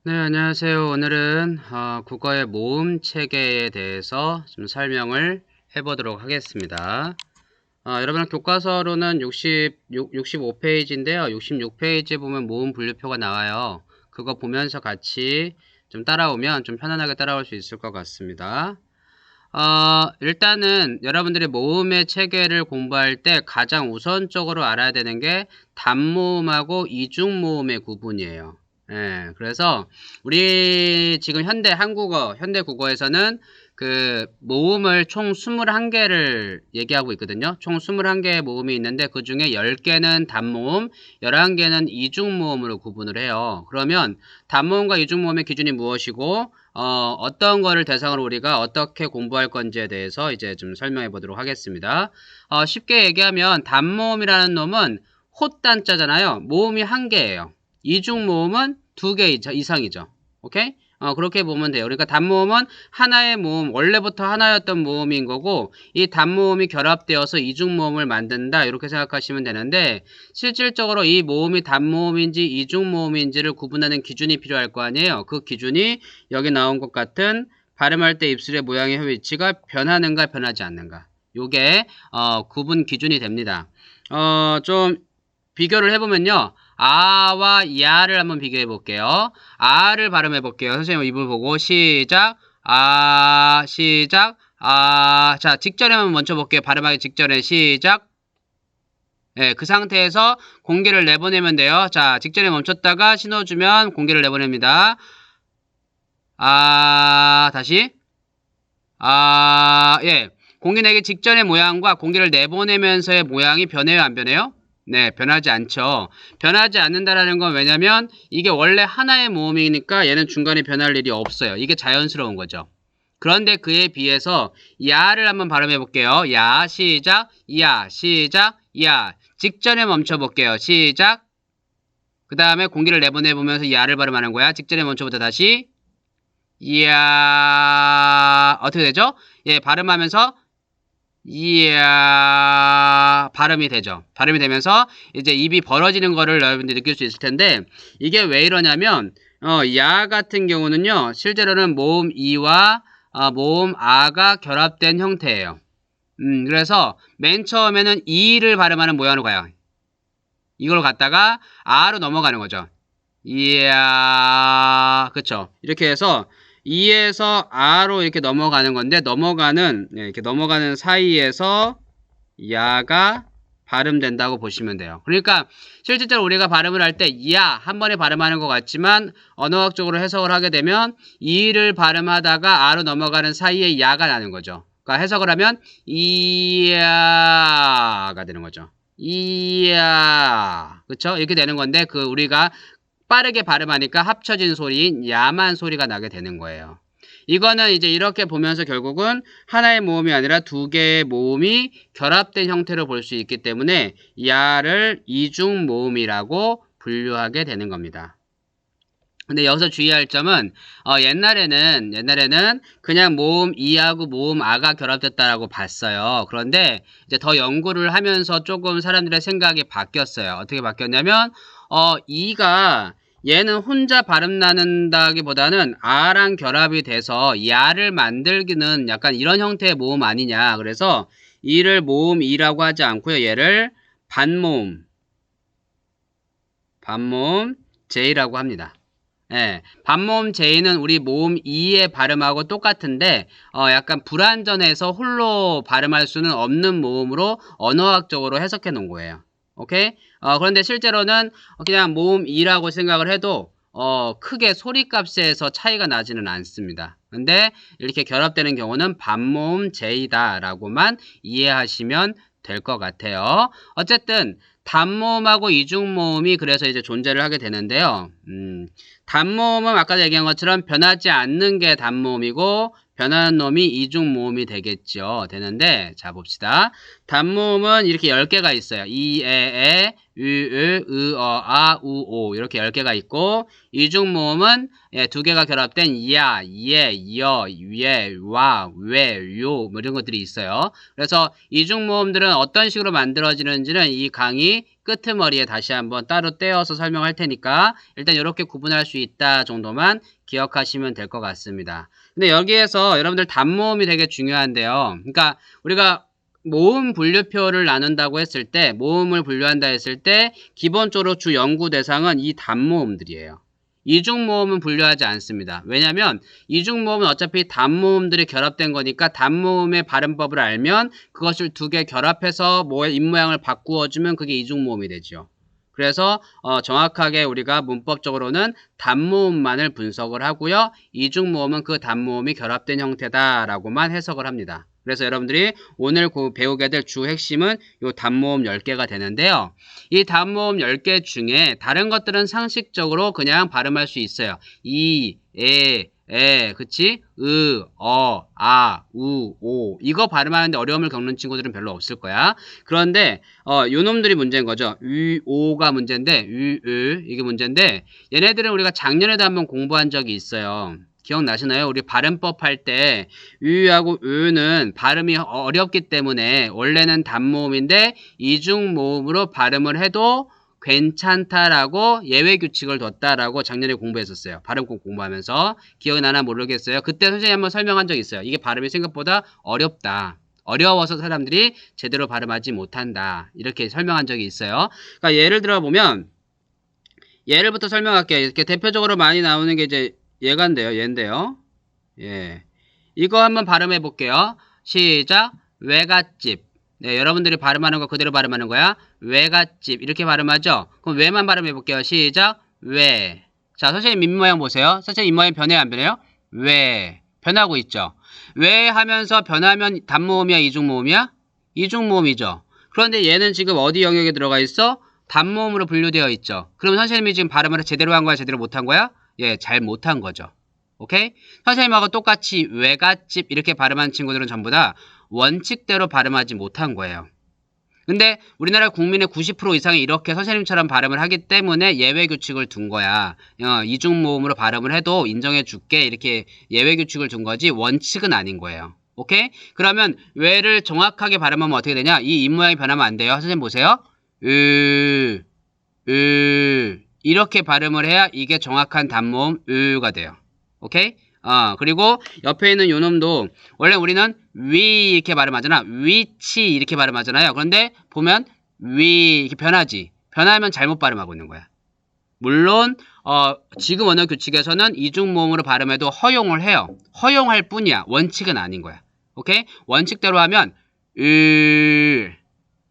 네, 안녕하세요. 오늘은 국어의 모음 체계에 대해서 좀 설명을 해보도록 하겠습니다. 여러분 교과서로는 65페이지인데요. 66페이지에 보면 모음 분류표가 나와요. 그거 보면서 같이 좀 따라오면 좀 편안하게 따라올 수 있을 것 같습니다. 일단은 여러분들이 모음의 체계를 공부할 때 가장 우선적으로 알아야 되는 게 단모음하고 이중모음의 구분이에요. 예, 그래서 우리 지금 현대 국어에서는 그 모음을 총 21개를 얘기하고 있거든요. 총 21개의 모음이 있는데 그 중에 10개는 단모음, 11개는 이중모음으로 구분을 해요. 그러면 단모음과 이중모음의 기준이 무엇이고 어떤 거를 대상으로 우리가 어떻게 공부할 건지에 대해서 이제 좀 설명해 보도록 하겠습니다. 쉽게 얘기하면 단모음이라는 놈은 헛단자잖아요. 모음이 한 개예요. 이중 모음은 2개 이상이죠. 오케이? 그렇게 보면 돼요. 그러니까 단모음은 하나의 모음, 원래부터 하나였던 모음인 거고, 이 단모음이 결합되어서 이중모음을 만든다. 이렇게 생각하시면 되는데, 실질적으로 이 모음이 단모음인지 이중모음인지를 구분하는 기준이 필요할 거 아니에요. 그 기준이 여기 나온 것 같은 발음할 때 입술의 모양의 위치가 변하는가 변하지 않는가. 요게 구분 기준이 됩니다. 좀 비교를 해보면요. 아와 야를 한번 비교해 볼게요. 아를 발음해 볼게요. 선생님 이불 보고 시작. 시작. 자, 직전에 한번 먼저 볼게요. 발음하기 직전에 시작. 네, 그 상태에서 공기를 내보내면 돼요. 자, 직전에 멈췄다가 신호 주면 공기를 내보냅니다. 다시. 예. 공기 내기 직전의 모양과 공기를 내보내면서의 모양이 변해요, 안 변해요? 네, 변하지 않죠. 변하지 않는다라는 건 왜냐면 이게 원래 하나의 모음이니까 얘는 중간에 변할 일이 없어요. 이게 자연스러운 거죠. 그런데 그에 비해서 야를 한번 발음해 볼게요. 야, 시작. 야, 시작. 야. 직전에 멈춰 볼게요. 시작. 그 다음에 공기를 내보내 보면서 야를 발음하는 거야. 직전에 멈춰부터 다시. 이야. 어떻게 되죠? 예, 발음하면서 이야 발음이 되죠. 발음이 되면서 이제 입이 벌어지는 거를 여러분들이 느낄 수 있을 텐데 이게 왜 이러냐면 야 같은 경우는요 실제로는 모음 이와 모음 아가 결합된 형태예요. 그래서 맨 처음에는 이를 발음하는 모양으로 가요. 이걸 갖다가 아로 넘어가는 거죠. 이야 그쵸. 이렇게 해서 이에서 아로 이렇게 넘어가는 건데 이렇게 넘어가는 사이에서 야가 발음된다고 보시면 돼요. 그러니까 실질적으로 우리가 발음을 할 때 야 한 번에 발음하는 것 같지만 언어학적으로 해석을 하게 되면 이를 발음하다가 아로 넘어가는 사이에 야가 나는 거죠. 그러니까 해석을 하면 이야가 되는 거죠. 이야 그쵸? 이렇게 되는 건데 그 우리가 빠르게 발음하니까 합쳐진 소리인 야만 소리가 나게 되는 거예요. 이거는 이제 이렇게 보면서 결국은 하나의 모음이 아니라 2개의 모음이 결합된 형태로 볼 수 있기 때문에 야를 이중 모음이라고 분류하게 되는 겁니다. 근데 여기서 주의할 점은 옛날에는 그냥 모음 이하고 모음 아가 결합됐다라고 봤어요. 그런데 이제 더 연구를 하면서 조금 사람들의 생각이 바뀌었어요. 어떻게 바뀌었냐면 이가 얘는 혼자 발음 나는다기보다는 아랑 결합이 돼서 야를 만들기는 약간 이런 형태의 모음 아니냐. 그래서 이를 모음 이라고 하지 않고요. 얘를 반모음 제이라고 합니다. 예, 반모음 제이는 우리 모음 이의 발음하고 똑같은데 약간 불완전해서 홀로 발음할 수는 없는 모음으로 언어학적으로 해석해 놓은 거예요. 오케이? 그런데 실제로는 그냥 모음 이라고 생각을 해도 크게 소리값에서 차이가 나지는 않습니다. 근데 이렇게 결합되는 경우는 반모음 제이다라고만 이해하시면 될 것 같아요. 어쨌든 단모음하고 이중모음이 그래서 이제 존재를 하게 되는데요. 단모음은 아까 얘기한 것처럼 변하지 않는 게 단모음이고 변하는 놈이 이중모음이 되겠죠. 되는데 자 봅시다. 단모음은 이렇게 10개가 있어요. 이, 에, 우, 이렇게 10개가 있고, 이중모음은 2개가 결합된 야, 예, 여, 예, 와, 왜, 요, 뭐 이런 것들이 있어요. 그래서 이중모음들은 어떤 식으로 만들어지는지는 이 강의 끄트머리에 다시 한번 따로 떼어서 설명할 테니까 일단 이렇게 구분할 수 있다 정도만 기억하시면 될 것 같습니다. 근데 여기에서 여러분들 단모음이 되게 중요한데요. 그러니까 우리가 모음 분류표를 나눈다고 했을 때, 모음을 분류한다 했을 때 기본적으로 주 연구 대상은 이 단모음들이에요. 이중모음은 분류하지 않습니다. 왜냐하면 이중모음은 어차피 단모음들이 결합된 거니까 단모음의 발음법을 알면 그것을 2개 결합해서 입모양을 바꾸어주면 그게 이중모음이 되죠. 그래서 정확하게 우리가 문법적으로는 단모음만을 분석을 하고요. 이중모음은 그 단모음이 결합된 형태다라고만 해석을 합니다. 그래서 여러분들이 오늘 배우게 될 주 핵심은 이 단모음 10개가 되는데요. 이 단모음 10개 중에 다른 것들은 상식적으로 그냥 발음할 수 있어요. 이, 그치? 아, 우, 오. 이거 발음하는데 어려움을 겪는 친구들은 별로 없을 거야. 그런데, 요 놈들이 문제인 거죠. 오가 문제인데, 이게 문제인데, 얘네들은 우리가 작년에도 한번 공부한 적이 있어요. 기억나시나요? 우리 발음법 할 때, 하고 으는 발음이 어렵기 때문에, 원래는 단모음인데, 이중모음으로 발음을 해도 괜찮다라고 예외 규칙을 뒀다라고 작년에 공부했었어요. 발음법 공부하면서. 기억이 나나 모르겠어요. 그때 선생님이 한번 설명한 적이 있어요. 이게 발음이 생각보다 어렵다. 어려워서 사람들이 제대로 발음하지 못한다. 이렇게 설명한 적이 있어요. 그러니까 예를 들어 보면, 예를부터 설명할게요. 이렇게 대표적으로 많이 나오는 게 이제 얘인데요. 예. 이거 한번 발음해 볼게요. 시작. 외갓집. 네, 여러분들이 발음하는 거 그대로 발음하는 거야. 외갓집. 이렇게 발음하죠? 그럼 외만 발음해 볼게요. 시작. 외. 자, 선생님 입모양 보세요. 선생님 입모양 변해요, 안 변해요? 외. 변하고 있죠? 외 하면서 변하면 단모음이야, 이중모음이야? 이중모음이죠. 그런데 얘는 지금 어디 영역에 들어가 있어? 단모음으로 분류되어 있죠. 그럼 선생님이 지금 발음을 제대로 한 거야, 제대로 못한 거야? 예, 잘 못한 거죠. 오케이? 선생님하고 똑같이 외갓집 이렇게 발음한 친구들은 전부 다 원칙대로 발음하지 못한 거예요. 근데 우리나라 국민의 90% 이상이 이렇게 선생님처럼 발음을 하기 때문에 예외 규칙을 둔 거야. 이중모음으로 발음을 해도 인정해 줄게 이렇게 예외 규칙을 둔 거지 원칙은 아닌 거예요. 오케이? 그러면 외를 정확하게 발음하면 어떻게 되냐? 이 입모양이 변하면 안 돼요. 선생님 보세요. 이렇게 발음을 해야 이게 정확한 단모음 으가 돼요. 오케이? 그리고 옆에 있는 요 놈도 원래 우리는 위 이렇게 발음하잖아. 위치 이렇게 발음하잖아요. 그런데 보면 위 이렇게 변하지. 변하면 잘못 발음하고 있는 거야. 물론 지금 언어 규칙에서는 이중모음으로 발음해도 허용을 해요. 허용할 뿐이야. 원칙은 아닌 거야. 오케이? 원칙대로 하면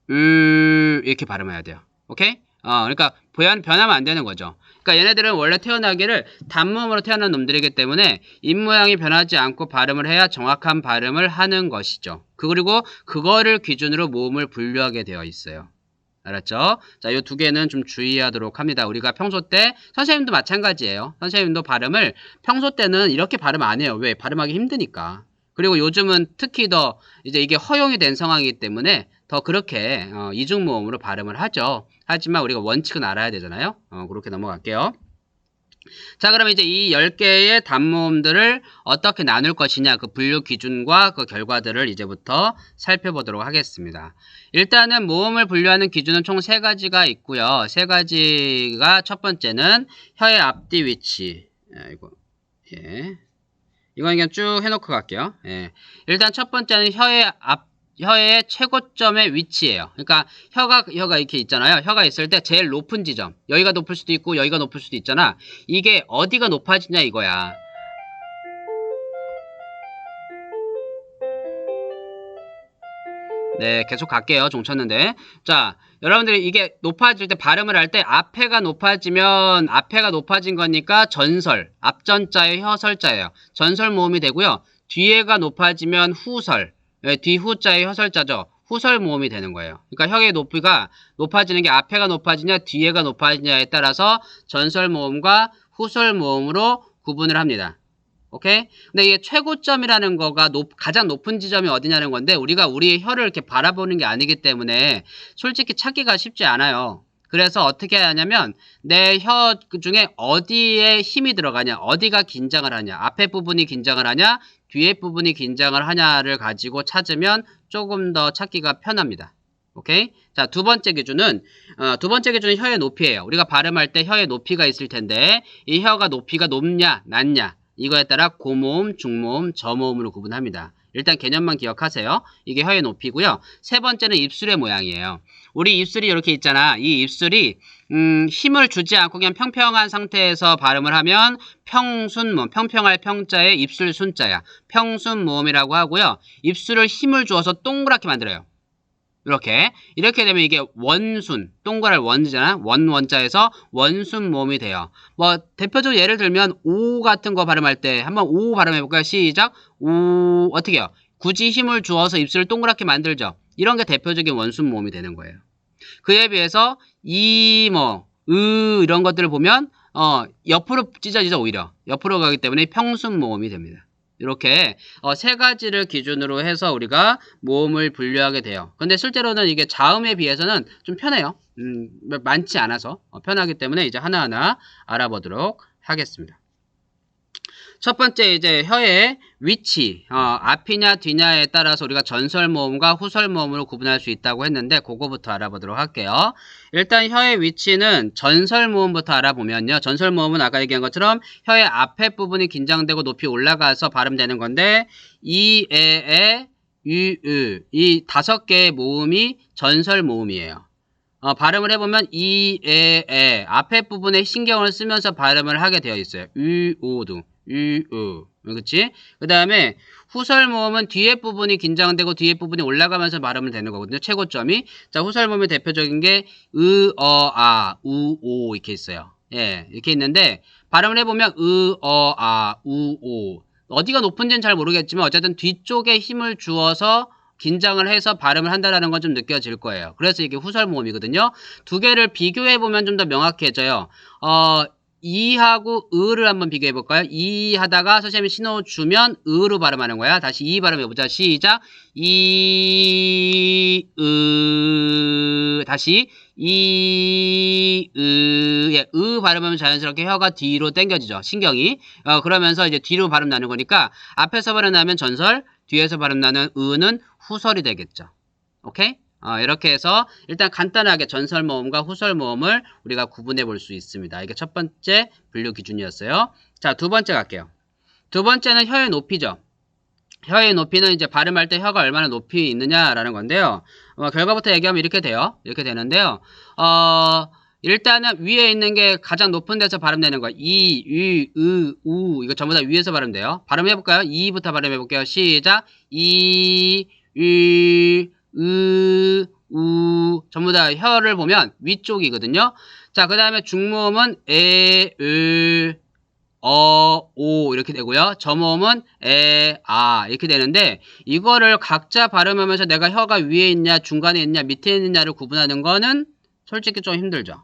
이렇게 발음해야 돼요. 오케이? 그러니까 변하면 안 되는 거죠. 그러니까 얘네들은 원래 태어나기를 단모음으로 태어난 놈들이기 때문에 입모양이 변하지 않고 발음을 해야 정확한 발음을 하는 것이죠. 그리고 그거를 기준으로 모음을 분류하게 되어 있어요. 알았죠? 자, 이 2개는 좀 주의하도록 합니다. 우리가 평소 때 선생님도 마찬가지예요. 선생님도 발음을 평소 때는 이렇게 발음 안 해요. 왜? 발음하기 힘드니까. 그리고 요즘은 특히 더 이제 이게 허용이 된 상황이기 때문에 더 그렇게 이중모음으로 발음을 하죠. 하지만 우리가 원칙은 알아야 되잖아요. 그렇게 넘어갈게요. 자, 그럼 이제 이 10개의 단모음들을 어떻게 나눌 것이냐, 그 분류 기준과 그 결과들을 이제부터 살펴보도록 하겠습니다. 일단은 모음을 분류하는 기준은 총 3가지가 있고요. 3가지가 첫 번째는 혀의 앞뒤 위치. 이건 그냥 쭉 해놓고 갈게요. 예. 일단 첫 번째는 혀의 최고점의 위치예요. 그러니까 혀가 이렇게 있잖아요. 혀가 있을 때 제일 높은 지점. 여기가 높을 수도 있고 여기가 높을 수도 있잖아. 이게 어디가 높아지냐 이거야. 네, 계속 갈게요. 종 쳤는데. 자, 여러분들이 이게 높아질 때 발음을 할 때 앞에가 높아진 거니까 전설, 앞전자의 혀설자예요. 전설 모음이 되고요. 뒤에가 높아지면 후설, 뒤후자의 혀설자죠. 후설 모음이 되는 거예요. 그러니까 혀의 높이가 높아지는 게 앞에가 높아지냐 뒤에가 높아지냐에 따라서 전설 모음과 후설 모음으로 구분을 합니다. 오케이? 근데 이게 최고점이라는 거가 가장 높은 지점이 어디냐는 건데 우리가 우리의 혀를 이렇게 바라보는 게 아니기 때문에 솔직히 찾기가 쉽지 않아요. 그래서 어떻게 하냐면 내 혀 중에 어디에 힘이 들어가냐, 어디가 긴장을 하냐, 앞에 부분이 긴장을 하냐, 뒤에 부분이 긴장을 하냐를 가지고 찾으면 조금 더 찾기가 편합니다. 오케이? 자, 두 번째 기준은 혀의 높이예요. 우리가 발음할 때 혀의 높이가 있을 텐데 이 혀가 높이가 높냐, 낮냐 이거에 따라 고모음, 중모음, 저모음으로 구분합니다. 일단 개념만 기억하세요. 이게 혀의 높이고요. 세 번째는 입술의 모양이에요. 우리 입술이 이렇게 있잖아. 이 입술이 힘을 주지 않고 그냥 평평한 상태에서 발음을 하면 평순모음, 평평할 평자에 입술 순자야. 평순모음이라고 하고요. 입술을 힘을 주어서 동그랗게 만들어요. 이렇게 되면 이게 원순, 동그랄 원이잖아. 원자에서 원순 모음이 돼요. 뭐 대표적으로 예를 들면 오 같은 거 발음할 때 한번 오 발음해 볼까요? 시작. 오 어떻게 해요? 굳이 힘을 주어서 입술을 동그랗게 만들죠. 이런 게 대표적인 원순 모음이 되는 거예요. 그에 비해서 이런 것들을 보면 옆으로 찢어지죠. 오히려 옆으로 가기 때문에 평순 모음이 됩니다. 이렇게 세 가지를 기준으로 해서 우리가 모음을 분류하게 돼요. 근데 실제로는 이게 자음에 비해서는 좀 편해요. 많지 않아서 편하기 때문에 이제 하나하나 알아보도록 하겠습니다. 첫 번째 이제 혀의 위치, 앞이냐 뒤냐에 따라서 우리가 전설 모음과 후설 모음으로 구분할 수 있다고 했는데 그거부터 알아보도록 할게요. 일단 혀의 위치는 전설 모음부터 알아보면요. 전설 모음은 아까 얘기한 것처럼 혀의 앞에 부분이 긴장되고 높이 올라가서 발음되는 건데 이, 에, 유, 으, 이 5개의 모음이 전설 모음이에요. 발음을 해보면 이, 에, 앞에 부분에 신경을 쓰면서 발음을 하게 되어 있어요. 유, 오 등. 그치? 그 다음에 후설 모음은 뒤에 부분이 긴장되고 뒤에 부분이 올라가면서 발음을 되는 거거든요. 최고점이. 자, 후설 모음의 대표적인 게 오 이렇게 있어요. 예, 이렇게 있는데 발음을 해보면 오. 어디가 높은지는 잘 모르겠지만 어쨌든 뒤쪽에 힘을 주어서 긴장을 해서 발음을 한다는 건 좀 느껴질 거예요. 그래서 이게 후설 모음이거든요. 두 개를 비교해보면 좀 더 명확해져요. 이하고 으를 한번 비교해 볼까요? 이 하다가 선생님이 신호 주면 으로 발음하는 거야. 다시 이 발음해 보자. 시작. 다시 으 발음하면 자연스럽게 혀가 뒤로 당겨지죠. 신경이. 그러면서 이제 뒤로 발음 나는 거니까 앞에서 발음 나면 전설, 뒤에서 발음 나는 으는 후설이 되겠죠. 오케이? 이렇게 해서 일단 간단하게 전설 모음과 후설 모음을 우리가 구분해 볼 수 있습니다. 이게 첫 번째 분류 기준이었어요. 자, 두 번째 갈게요. 두 번째는 혀의 높이죠. 혀의 높이는 이제 발음할 때 혀가 얼마나 높이 있느냐라는 건데요. 결과부터 얘기하면 이렇게 돼요. 이렇게 되는데요. 일단은 위에 있는 게 가장 높은 데서 발음되는 거예요. 이, 유, 으, 우 이거 전부 다 위에서 발음돼요. 발음해 볼까요? 이부터 발음해 볼게요. 시작. 이, 유, 우 전부 다 혀를 보면 위쪽이거든요. 자, 그 다음에 중모음은 에, 을, 오 이렇게 되고요. 저모음은 에, 아 이렇게 되는데 이거를 각자 발음하면서 내가 혀가 위에 있냐 중간에 있냐 밑에 있느냐를 구분하는 거는 솔직히 좀 힘들죠.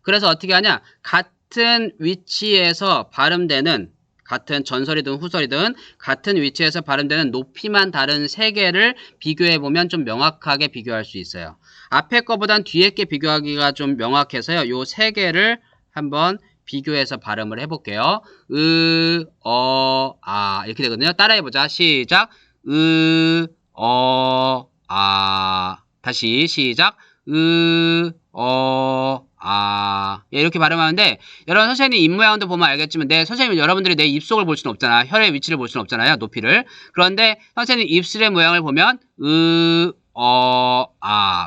그래서 어떻게 하냐, 같은 위치에서 발음되는, 같은 전설이든 후설이든 같은 위치에서 발음되는 높이만 다른 세 개를 비교해보면 좀 명확하게 비교할 수 있어요. 앞에 거보단 뒤에 게 비교하기가 좀 명확해서요. 요 세 개를 한번 비교해서 발음을 해볼게요. 아 이렇게 되거든요. 따라해보자. 시작. 아 다시 시작. 이렇게 발음하는데 여러분 선생님 입모양도 보면 알겠지만 선생님 여러분들이 내 입속을 볼 수는 없잖아. 혈의 위치를 볼 수는 없잖아요. 높이를. 그런데 선생님 입술의 모양을 보면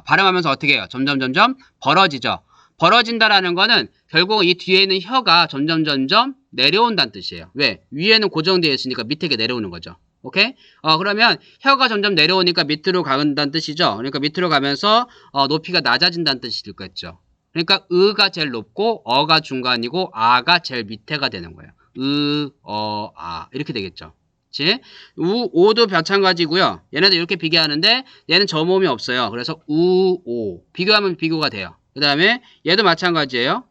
발음하면서 어떻게 해요? 점점 벌어지죠. 벌어진다라는 거는 결국 이 뒤에 있는 혀가 점점 내려온다는 뜻이에요. 왜? 위에는 고정되어 있으니까 밑에 내려오는 거죠. 오케이? 그러면 혀가 점점 내려오니까 밑으로 간다는 뜻이죠. 그러니까 밑으로 가면서 높이가 낮아진다는 뜻이 들겠죠. 그러니까 으가 제일 높고 어가 중간이고 아가 제일 밑에가 되는 거예요. 이렇게 되겠죠. 그치? 오도 마찬가지고요. 얘네도 이렇게 비교하는데 얘는 저모음이 없어요. 그래서 오 비교하면 비교가 돼요. 그 다음에 얘도 마찬가지예요.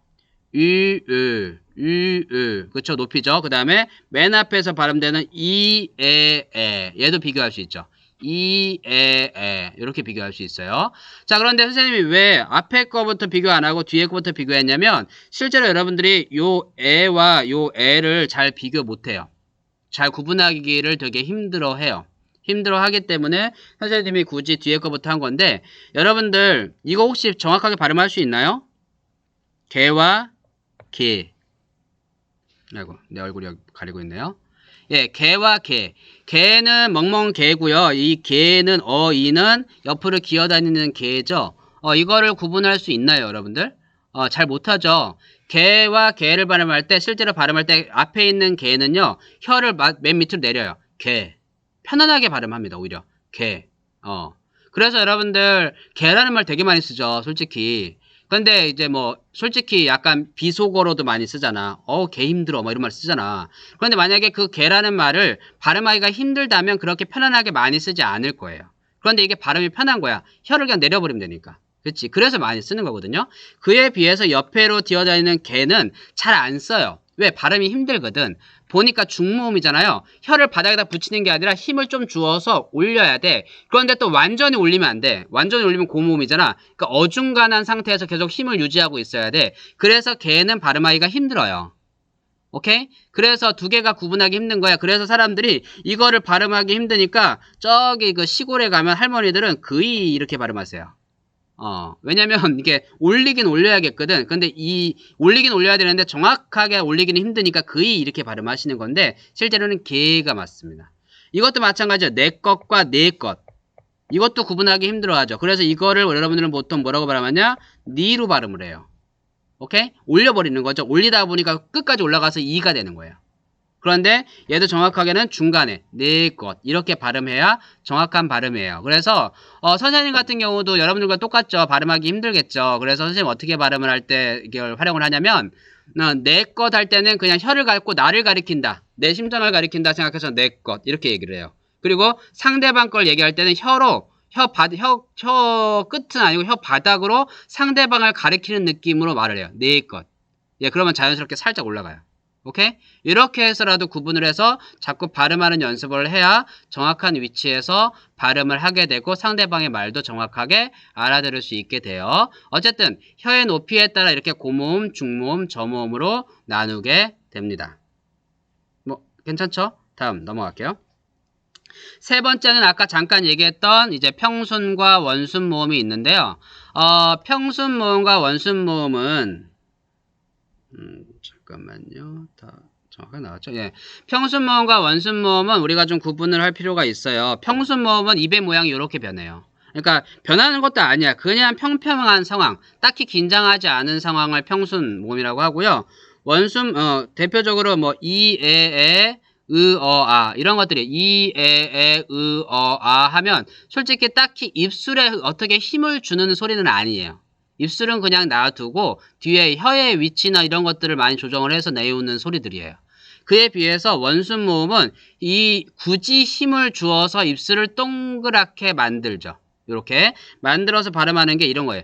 그쵸, 높이죠. 그 다음에 맨 앞에서 발음되는 이, 에 얘도 비교할 수 있죠. 이, 에 이렇게 비교할 수 있어요. 자, 그런데 선생님이 왜 앞에 거부터 비교 안 하고 뒤에 거부터 비교했냐면 실제로 여러분들이 요 에와 요 에를 잘 비교 못 해요. 잘 구분하기를 되게 힘들어 해요. 힘들어 하기 때문에 선생님이 굳이 뒤에 거부터 한 건데 여러분들 이거 혹시 정확하게 발음할 수 있나요? 개와 개. 아이고, 내 얼굴이 여기 가리고 있네요. 예, 개와 개. 개는 멍멍개고요. 이 개는 어이는 옆으로 기어다니는 개죠. 이거를 구분할 수 있나요, 여러분들? 잘 못하죠. 개와 개를 발음할 때, 실제로 발음할 때 앞에 있는 개는요, 혀를 맨 밑으로 내려요. 개. 편안하게 발음합니다, 오히려. 개. 그래서 여러분들, 개라는 말 되게 많이 쓰죠, 솔직히. 근데 이제 뭐 솔직히 약간 비속어로도 많이 쓰잖아. 개 힘들어 뭐 이런 말 쓰잖아. 그런데 만약에 그 개라는 말을 발음하기가 힘들다면 그렇게 편안하게 많이 쓰지 않을 거예요. 그런데 이게 발음이 편한 거야. 혀를 그냥 내려버리면 되니까. 그렇지? 그래서 많이 쓰는 거거든요. 그에 비해서 옆에로 뛰어다니는 개는 잘 안 써요. 왜? 발음이 힘들거든. 보니까 중모음이잖아요. 혀를 바닥에다 붙이는 게 아니라 힘을 좀 주어서 올려야 돼. 그런데 또 완전히 올리면 안 돼. 완전히 올리면 고모음이잖아. 그러니까 어중간한 상태에서 계속 힘을 유지하고 있어야 돼. 그래서 개는 발음하기가 힘들어요. 오케이? 그래서 두 개가 구분하기 힘든 거야. 그래서 사람들이 이거를 발음하기 힘드니까 저기 그 시골에 가면 할머니들은 그이 이렇게 발음하세요. 왜냐면 이게 올리긴 올려야겠거든. 근데 올리긴 올려야 되는데 정확하게 올리기는 힘드니까 그이 이렇게 발음하시는 건데 실제로는 개가 맞습니다. 이것도 마찬가지죠. 내 것과 내 것. 이것도 구분하기 힘들어하죠. 그래서 이거를 여러분들은 보통 뭐라고 발음하냐? 니로 발음을 해요. 오케이? 올려버리는 거죠. 올리다 보니까 끝까지 올라가서 이가 되는 거예요. 그런데 얘도 정확하게는 중간에 내 것 이렇게 발음해야 정확한 발음이에요. 그래서 선생님 같은 경우도 여러분들과 똑같죠. 발음하기 힘들겠죠. 그래서 선생님 어떻게 발음을 할 때 이걸 활용을 하냐면 내 것 할 때는 그냥 혀를 갖고 나를 가리킨다. 내 심장을 가리킨다 생각해서 내 것 이렇게 얘기를 해요. 그리고 상대방 걸 얘기할 때는 혀로 혀 끝은 아니고 혀 바닥으로 상대방을 가리키는 느낌으로 말을 해요. 내 것. 예, 그러면 자연스럽게 살짝 올라가요. 오케이? 이렇게 해서라도 구분을 해서 자꾸 발음하는 연습을 해야 정확한 위치에서 발음을 하게 되고 상대방의 말도 정확하게 알아들을 수 있게 돼요. 어쨌든 혀의 높이에 따라 이렇게 고모음, 중모음, 저모음으로 나누게 됩니다. 뭐 괜찮죠? 다음 넘어갈게요. 세 번째는 아까 잠깐 얘기했던 이제 평순과 원순 모음이 있는데요. 평순 모음과 원순 모음은 잠깐만요. 다 정확하게 나왔죠? 예. 평순 모음과 원순 모음은 우리가 좀 구분을 할 필요가 있어요. 평순 모음은 입의 모양이 이렇게 변해요. 그러니까 변하는 것도 아니야. 그냥 평평한 상황, 딱히 긴장하지 않은 상황을 평순 모음이라고 하고요. 원순 대표적으로 뭐 이, 에, 아 이런 것들이 이, 에, 아 하면 솔직히 딱히 입술에 어떻게 힘을 주는 소리는 아니에요. 입술은 그냥 놔두고 뒤에 혀의 위치나 이런 것들을 많이 조정을 해서 내우는 소리들이에요. 그에 비해서 원순 모음은 굳이 힘을 주어서 입술을 동그랗게 만들죠. 이렇게 만들어서 발음하는 게 이런 거예요.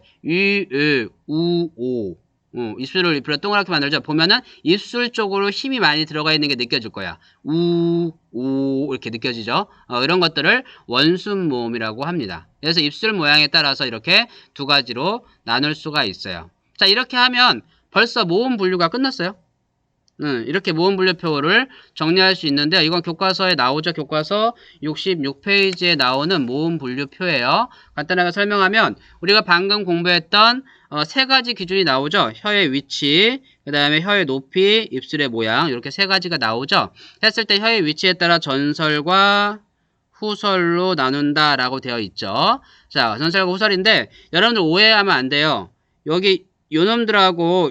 오. 입술을 동그랗게 만들죠. 보면은 입술 쪽으로 힘이 많이 들어가 있는 게 느껴질 거야. 오 이렇게 느껴지죠. 이런 것들을 원순 모음이라고 합니다. 그래서 입술 모양에 따라서 이렇게 두 가지로 나눌 수가 있어요. 자, 이렇게 하면 벌써 모음 분류가 끝났어요. 이렇게 모음 분류표를 정리할 수 있는데 이건 교과서에 나오죠. 교과서 66페이지에 나오는 모음 분류표예요. 간단하게 설명하면 우리가 방금 공부했던 세 가지 기준이 나오죠. 혀의 위치, 그 다음에 혀의 높이, 입술의 모양 이렇게 세 가지가 나오죠. 했을 때 혀의 위치에 따라 전설과 후설로 나눈다라고 되어 있죠. 자, 전설과 후설인데 여러분들 오해하면 안 돼요. 여기 요놈들하고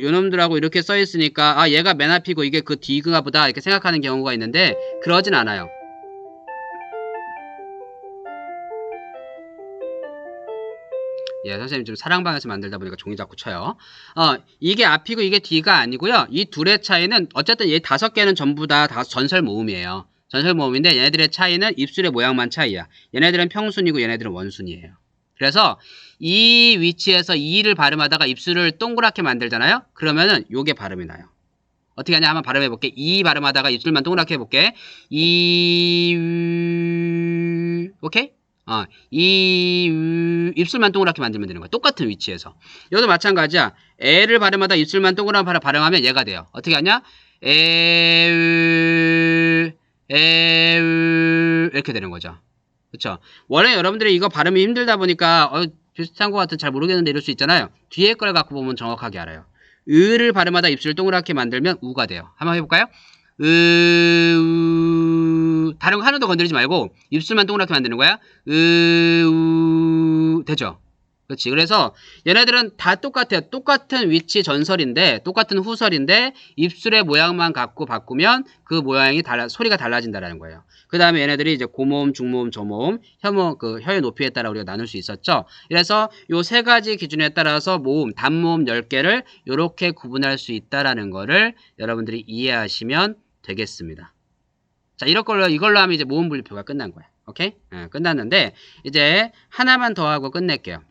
이렇게 써 있으니까 얘가 맨 앞이고 이게 그 뒤인가 보다 이렇게 생각하는 경우가 있는데 그러진 않아요. 예, 선생님 지금 사랑방에서 만들다 보니까 종이 자꾸 쳐요. 이게 앞이고 이게 뒤가 아니고요. 이 둘의 차이는 어쨌든 얘 5개는 전부 다 전설 모음이에요. 전설 모음인데 얘네들의 차이는 입술의 모양만 차이야. 얘네들은 평순이고 얘네들은 원순이에요. 그래서 이 위치에서 이를 발음하다가 입술을 동그랗게 만들잖아요. 그러면은 요게 발음이 나요. 어떻게 하냐 한번 발음해 볼게. 이 발음하다가 입술만 동그랗게 해볼게. 오케이? 입술만 동그랗게 만들면 되는 거야. 똑같은 위치에서. 여기도 마찬가지야. 에를 발음하다 입술만 동그랗게 발음하면 얘가 돼요. 어떻게 하냐? 이렇게 되는 거죠. 그쵸? 원래 여러분들이 이거 발음이 힘들다 보니까 비슷한 것 같은 잘 모르겠는데 이럴 수 있잖아요. 뒤에 걸 갖고 보면 정확하게 알아요. 으를 발음하다 입술 동그랗게 만들면 우가 돼요. 한번 해볼까요? 다른 거 하나도 건드리지 말고 입술만 동그랗게 만드는 거야. 되죠? 그렇지. 그래서 얘네들은 다 똑같아요. 똑같은 위치 전설인데, 똑같은 후설인데 입술의 모양만 갖고 바꾸면 그 모양이 소리가 달라진다라는 거예요. 그 다음에 얘네들이 이제 고모음, 중모음, 저모음, 혀의 높이에 따라 우리가 나눌 수 있었죠. 그래서 요 세 가지 기준에 따라서 모음, 단모음 10개를 이렇게 구분할 수 있다라는 거를 여러분들이 이해하시면 되겠습니다. 자, 이걸로 하면 이제 모음 분류표가 끝난 거야. 오케이? 끝났는데, 이제 하나만 더 하고 끝낼게요.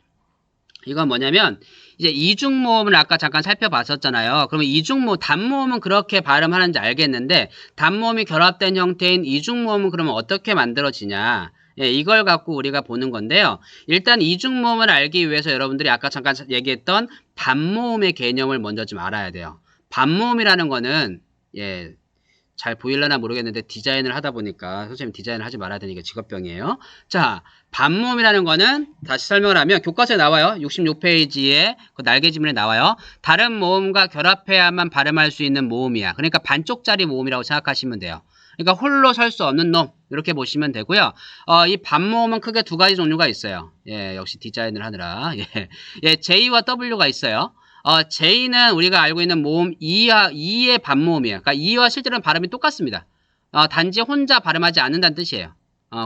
이건 뭐냐면, 이제 이중모음을 아까 잠깐 살펴봤었잖아요. 그러면 단모음은 그렇게 발음하는지 알겠는데, 단모음이 결합된 형태인 이중모음은 그러면 어떻게 만들어지냐. 이걸 갖고 우리가 보는 건데요. 일단 이중모음을 알기 위해서 여러분들이 아까 잠깐 얘기했던 반모음의 개념을 먼저 좀 알아야 돼요. 반모음이라는 거는, 잘 보일려나 모르겠는데 디자인을 하다 보니까 선생님 디자인을 하지 말아야 되니까 직업병이에요. 자, 반모음이라는 거는 다시 설명을 하면 교과서에 나와요. 66페이지에 그 날개지문에 나와요. 다른 모음과 결합해야만 발음할 수 있는 모음이야. 그러니까 반쪽짜리 모음이라고 생각하시면 돼요. 그러니까 홀로 설 수 없는 놈 이렇게 보시면 되고요. 이 반모음은 크게 두 가지 종류가 있어요. 역시 디자인을 하느라 J와 W가 있어요. J는 우리가 알고 있는 모음 E의 반모음이에요. 그러니까 E와 실제로는 발음이 똑같습니다. 단지 혼자 발음하지 않는다는 뜻이에요.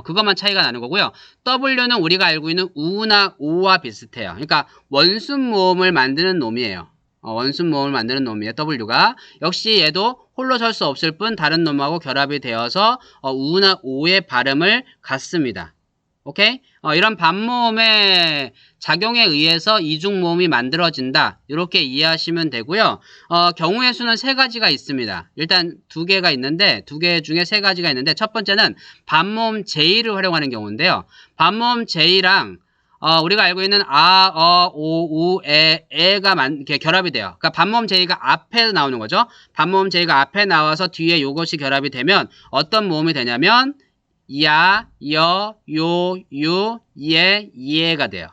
그것만 차이가 나는 거고요. W는 우리가 알고 있는 우나 오와 비슷해요. 그러니까 원순 모음을 만드는 놈이에요. 원순 모음을 만드는 놈이에요. W가. 역시 얘도 홀로 설 수 없을 뿐 다른 놈하고 결합이 되어서 우나 오의 발음을 갖습니다. 오케이? 이런 반모음의 작용에 의해서 이중모음이 만들어진다. 이렇게 이해하시면 되고요. 경우의 수는 세 가지가 있습니다. 일단 두 개가 있는데, 두 개 중에 세 가지가 있는데, 첫 번째는 반모음 J를 활용하는 경우인데요. 반모음 J랑 우리가 알고 있는 오, 우, 에가 이렇게 결합이 돼요. 그러니까 반모음 J가 앞에 나오는 거죠. 반모음 J가 앞에 나와서 뒤에 요것이 결합이 되면 어떤 모음이 되냐면 야, 여, 요, 유, 예가 돼요.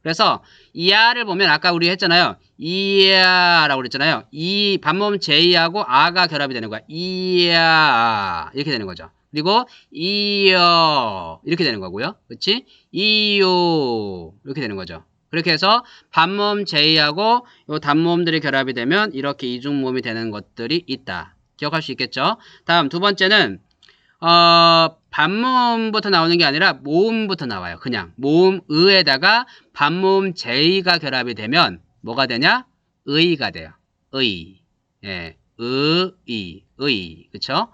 그래서 이야를 보면 아까 우리 했잖아요. 이야라고 그랬잖아요. 이 반모음 J하고 아가 결합이 되는 거야. 이야 이렇게 되는 거죠. 그리고 이여 이렇게 되는 거고요. 그렇지? 이요 이렇게 되는 거죠. 그렇게 해서 반모음 J하고 요 단모음들이 결합이 되면 이렇게 이중모음이 되는 것들이 있다. 기억할 수 있겠죠? 다음 두 번째는 반모음부터 나오는 게 아니라 모음부터 나와요. 그냥 모음 의에다가 반모음 J가 결합이 되면 뭐가 되냐? 의가 돼요. 의. 의. 그쵸?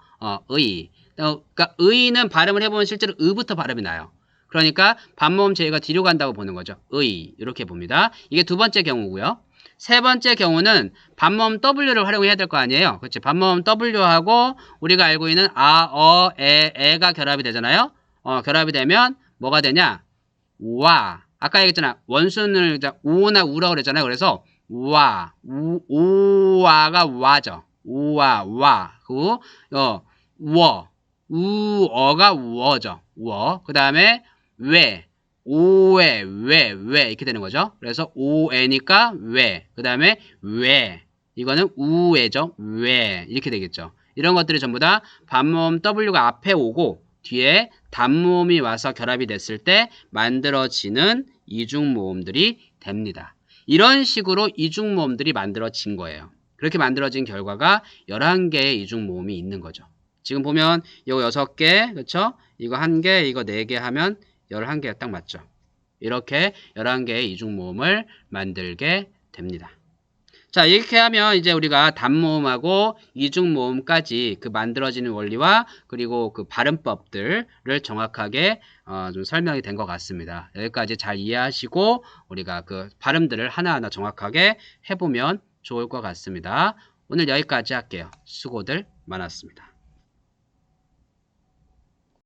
의. 그러니까 의는 발음을 해보면 실제로 의부터 발음이 나요. 그러니까 반모음 J가 뒤로 간다고 보는 거죠. 의. 이렇게 봅니다. 이게 두 번째 경우고요. 세 번째 경우는 반모음 W를 활용해야 될 거 아니에요. 그렇지? 반모음 W하고 우리가 알고 있는 에가 결합이 되잖아요. 결합이 되면 뭐가 되냐? 와. 아까 얘기했잖아. 원순을 우나 우라고 그랬잖아요. 그래서 와. 우와가 와죠. 우와, 와. 그리고 워. 우어가 워죠. 워. 그 다음에 왜. 오에 왜 이렇게 되는 거죠. 그래서 오에니까 왜. 그 다음에 왜. 이거는 우에죠. 왜 이렇게 되겠죠. 이런 것들이 전부 다 반모음 W가 앞에 오고 뒤에 단모음이 와서 결합이 됐을 때 만들어지는 이중모음들이 됩니다. 이런 식으로 이중모음들이 만들어진 거예요. 그렇게 만들어진 결과가 11개의 이중모음이 있는 거죠. 지금 보면 이거 6개, 그렇죠? 이거 1개, 이거 4개 하면 11개가 딱 맞죠. 이렇게 11개의 이중모음을 만들게 됩니다. 자, 이렇게 하면 이제 우리가 단모음하고 이중모음까지 그 만들어지는 원리와 그리고 그 발음법들을 정확하게 좀 설명이 된 것 같습니다. 여기까지 잘 이해하시고 우리가 그 발음들을 하나하나 정확하게 해보면 좋을 것 같습니다. 오늘 여기까지 할게요. 수고들 많았습니다.